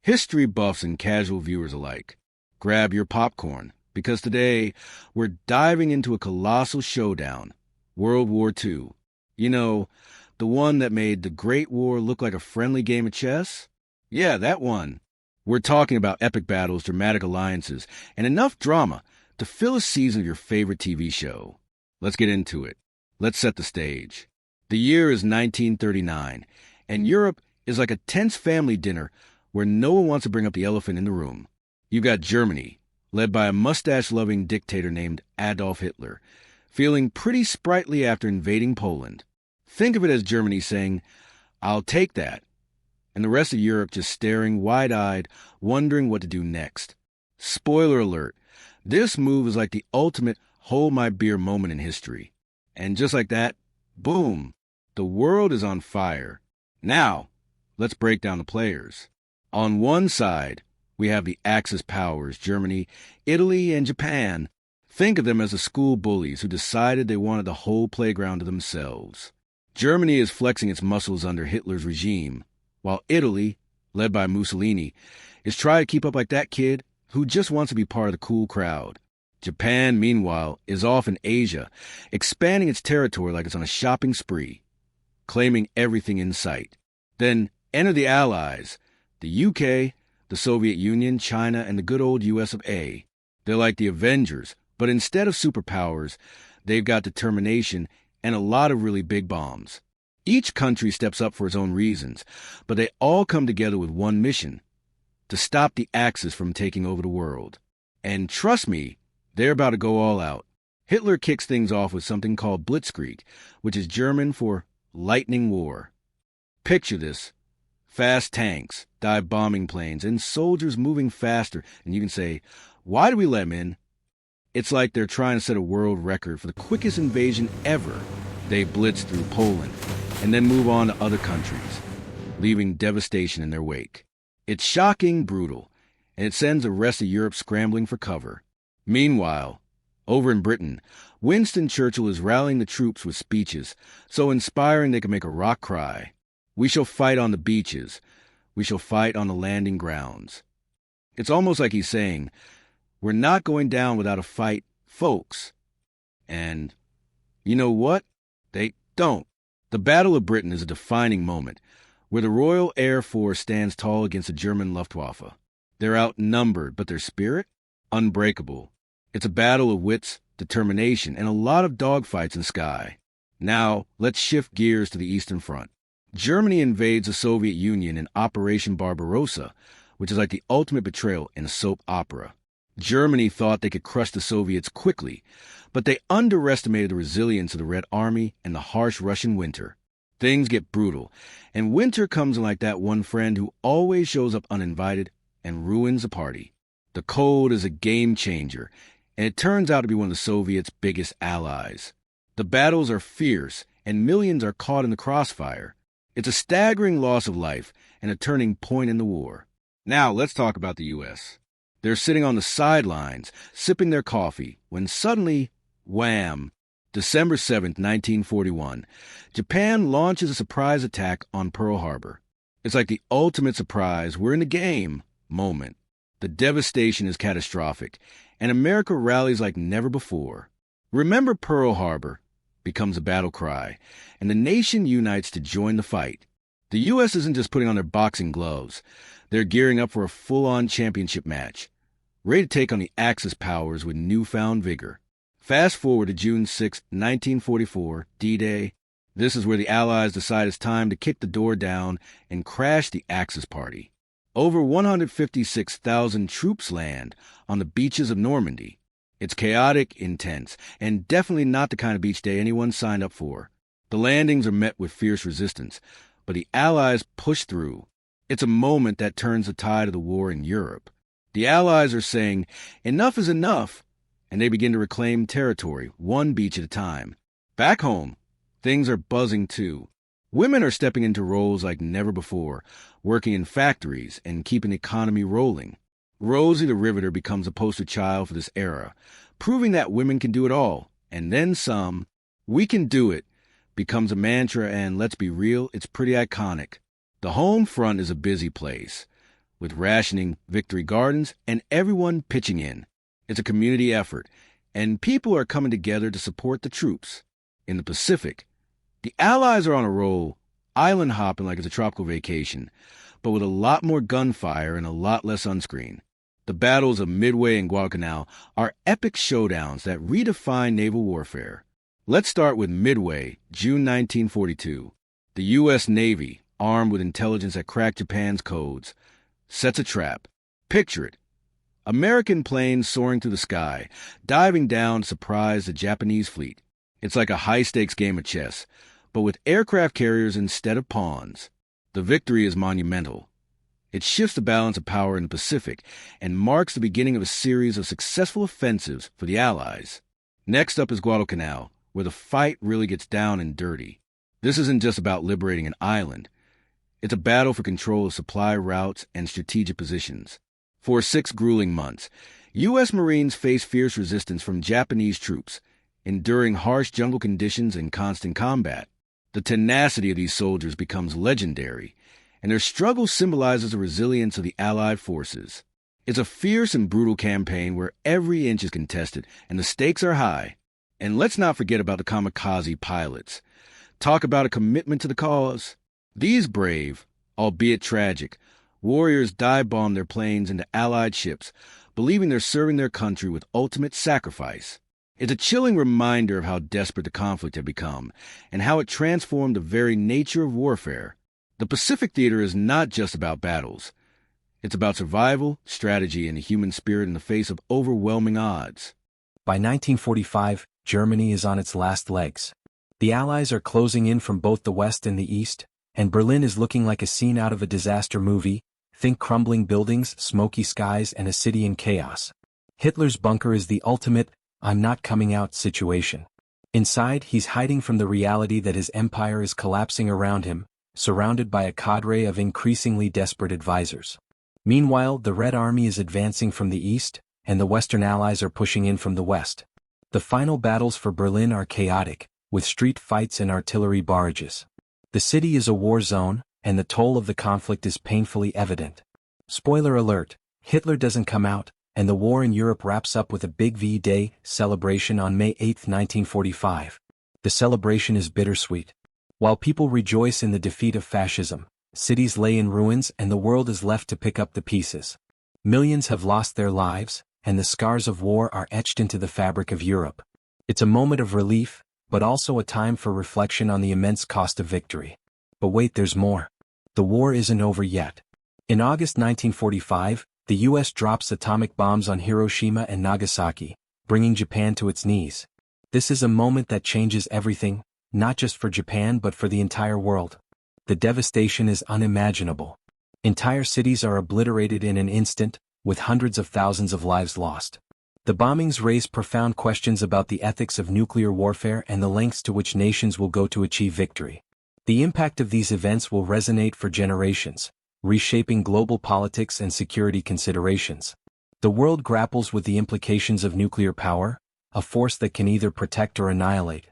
History buffs and casual viewers alike, grab your popcorn, because today we're diving into a colossal showdown, World War II. You know, the one that made the Great War look like a friendly game of chess? Yeah, that one. We're talking about epic battles, dramatic alliances, and enough drama to fill a season of your favorite TV show. Let's get into it. Let's set the stage. The year is 1939, and Europe is like a tense family dinner where no one wants to bring up the elephant in the room. You've got Germany, led by a mustache-loving dictator named Adolf Hitler, feeling pretty sprightly after invading Poland. Think of it as Germany saying, "I'll take that," and the rest of Europe just staring wide-eyed, wondering what to do next. Spoiler alert, this move is like the ultimate hold my beer moment in history. And just like that, boom, the world is on fire. Now, let's break down the players. On one side, we have the Axis powers, Germany, Italy, and Japan. Think of them as the school bullies who decided they wanted the whole playground to themselves. Germany is flexing its muscles under Hitler's regime, while Italy, led by Mussolini, is trying to keep up like that kid who just wants to be part of the cool crowd. Japan, meanwhile, is off in Asia, expanding its territory like it's on a shopping spree, claiming everything in sight. Then enter the Allies, the UK, the Soviet Union, China, and the good old US of A. They're like the Avengers, but instead of superpowers, they've got determination and a lot of really big bombs. Each country steps up for its own reasons, but they all come together with one mission: to stop the Axis from taking over the world. And trust me, they're about to go all out. Hitler kicks things off with something called Blitzkrieg, which is German for lightning war. Picture this: fast tanks, dive bombing planes, and soldiers moving faster, and you can say, why do we let them in? It's like they're trying to set a world record for the quickest invasion ever. They blitz through Poland, and then move on to other countries, leaving devastation in their wake. It's shocking, brutal, and it sends the rest of Europe scrambling for cover. Meanwhile, over in Britain, Winston Churchill is rallying the troops with speeches so inspiring they can make a rock cry. We shall fight on the beaches. We shall fight on the landing grounds. It's almost like he's saying, we're not going down without a fight, folks. And you know what? They don't. The Battle of Britain is a defining moment where the Royal Air Force stands tall against the German Luftwaffe. They're outnumbered, but their spirit? Unbreakable. It's a battle of wits, determination, and a lot of dogfights in the sky. Now, let's shift gears to the Eastern Front. Germany invades the Soviet Union in Operation Barbarossa, which is like the ultimate betrayal in a soap opera. Germany thought they could crush the Soviets quickly, but they underestimated the resilience of the Red Army and the harsh Russian winter. Things get brutal, and winter comes in like that one friend who always shows up uninvited and ruins the party. The cold is a game changer, and it turns out to be one of the Soviets' biggest allies. The battles are fierce, and millions are caught in the crossfire. It's a staggering loss of life and a turning point in the war. Now, let's talk about the U.S. They're sitting on the sidelines, sipping their coffee, when suddenly, wham! December 7th, 1941, Japan launches a surprise attack on Pearl Harbor. It's like the ultimate surprise, we're in the game moment. The devastation is catastrophic, and America rallies like never before. Remember Pearl Harbor becomes a battle cry, and the nation unites to join the fight. The U.S. isn't just putting on their boxing gloves. They're gearing up for a full-on championship match, ready to take on the Axis powers with newfound vigor. Fast forward to June 6, 1944, D-Day. This is where the Allies decide it's time to kick the door down and crash the Axis party. Over 156,000 troops land on the beaches of Normandy. It's chaotic, intense, and definitely not the kind of beach day anyone signed up for. The landings are met with fierce resistance, but the Allies push through. It's a moment that turns the tide of the war in Europe. The Allies are saying, enough is enough, and they begin to reclaim territory, one beach at a time. Back home, things are buzzing too. Women are stepping into roles like never before, working in factories and keeping the economy rolling. Rosie the Riveter becomes a poster child for this era, proving that women can do it all, and then some. We can do it becomes a mantra, and let's be real, it's pretty iconic. The home front is a busy place. with rationing, victory gardens, and everyone pitching in. It's a community effort, and people are coming together to support the troops. In the Pacific, the Allies are on a roll, island hopping like it's a tropical vacation, but with a lot more gunfire and a lot less unscreen. The battles of Midway and Guadalcanal are epic showdowns that redefine naval warfare. Let's start with Midway, June 1942. The U.S. Navy, armed with intelligence that cracked Japan's codes, sets a trap. Picture it. American planes soaring through the sky, diving down to surprise the Japanese fleet. It's like a high-stakes game of chess, but with aircraft carriers instead of pawns. The victory is monumental. It shifts the balance of power in the Pacific and marks the beginning of a series of successful offensives for the Allies. Next up is Guadalcanal, where the fight really gets down and dirty. This isn't just about liberating an island. It's a battle for control of supply routes and strategic positions. For 6 grueling months, U.S. Marines face fierce resistance from Japanese troops, enduring harsh jungle conditions and constant combat. The tenacity of these soldiers becomes legendary, and their struggle symbolizes the resilience of the Allied forces. It's a fierce and brutal campaign where every inch is contested and the stakes are high. And let's not forget about the kamikaze pilots. Talk about a commitment to the cause. These brave, albeit tragic, warriors dive-bomb their planes into Allied ships, believing they're serving their country with ultimate sacrifice. It's a chilling reminder of how desperate the conflict had become, and how it transformed the very nature of warfare. The Pacific theater is not just about battles. It's about survival, strategy, and the human spirit in the face of overwhelming odds. By 1945, Germany is on its last legs. The Allies are closing in from both the west and the east, and Berlin is looking like a scene out of a disaster movie. Think crumbling buildings, smoky skies, and a city in chaos. Hitler's bunker is the ultimate "I'm not coming out" situation. Inside, he's hiding from the reality that his empire is collapsing around him, surrounded by a cadre of increasingly desperate advisors. Meanwhile, the Red Army is advancing from the east, and the Western Allies are pushing in from the west. The final battles for Berlin are chaotic, with street fights and artillery barrages. The city is a war zone, and the toll of the conflict is painfully evident. Spoiler alert, Hitler doesn't come out, and the war in Europe wraps up with a big V-Day celebration on May 8, 1945. The celebration is bittersweet. While people rejoice in the defeat of fascism, cities lay in ruins and the world is left to pick up the pieces. Millions have lost their lives, and the scars of war are etched into the fabric of Europe. It's a moment of relief, but also a time for reflection on the immense cost of victory. But wait, there's more. The war isn't over yet. In August 1945, the U.S. drops atomic bombs on Hiroshima and Nagasaki, bringing Japan to its knees. This is a moment that changes everything, not just for Japan but for the entire world. The devastation is unimaginable. Entire cities are obliterated in an instant, with hundreds of thousands of lives lost. The bombings raise profound questions about the ethics of nuclear warfare and the lengths to which nations will go to achieve victory. The impact of these events will resonate for generations, reshaping global politics and security considerations. The world grapples with the implications of nuclear power, a force that can either protect or annihilate.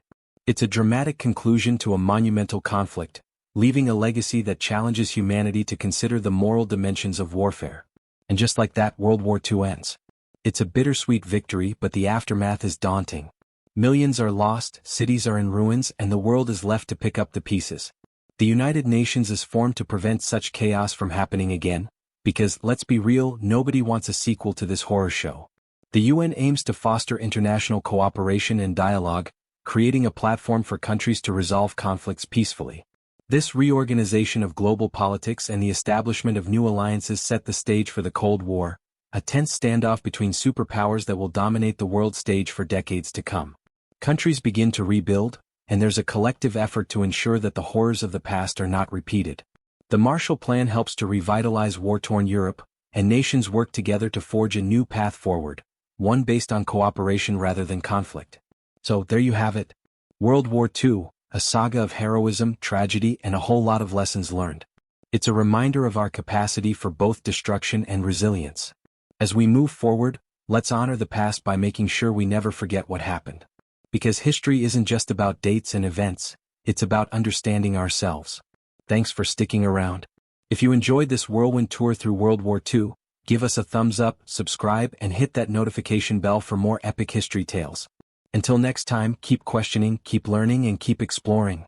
It's a dramatic conclusion to a monumental conflict, leaving a legacy that challenges humanity to consider the moral dimensions of warfare. And just like that, World War II ends. It's a bittersweet victory, but the aftermath is daunting. Millions are lost, cities are in ruins, and the world is left to pick up the pieces. The United Nations is formed to prevent such chaos from happening again, because, let's be real, nobody wants a sequel to this horror show. The UN aims to foster international cooperation and dialogue, creating a platform for countries to resolve conflicts peacefully. This reorganization of global politics and the establishment of new alliances set the stage for the Cold War, a tense standoff between superpowers that will dominate the world stage for decades to come. Countries begin to rebuild, and there's a collective effort to ensure that the horrors of the past are not repeated. The Marshall Plan helps to revitalize war-torn Europe, and nations work together to forge a new path forward, one based on cooperation rather than conflict. So there you have it. World War II, a saga of heroism, tragedy, and a whole lot of lessons learned. It's a reminder of our capacity for both destruction and resilience. As we move forward, let's honor the past by making sure we never forget what happened. Because history isn't just about dates and events, it's about understanding ourselves. Thanks for sticking around. If you enjoyed this whirlwind tour through World War II, give us a thumbs up, subscribe, and hit that notification bell for more epic history tales. Until next time, keep questioning, keep learning, and keep exploring.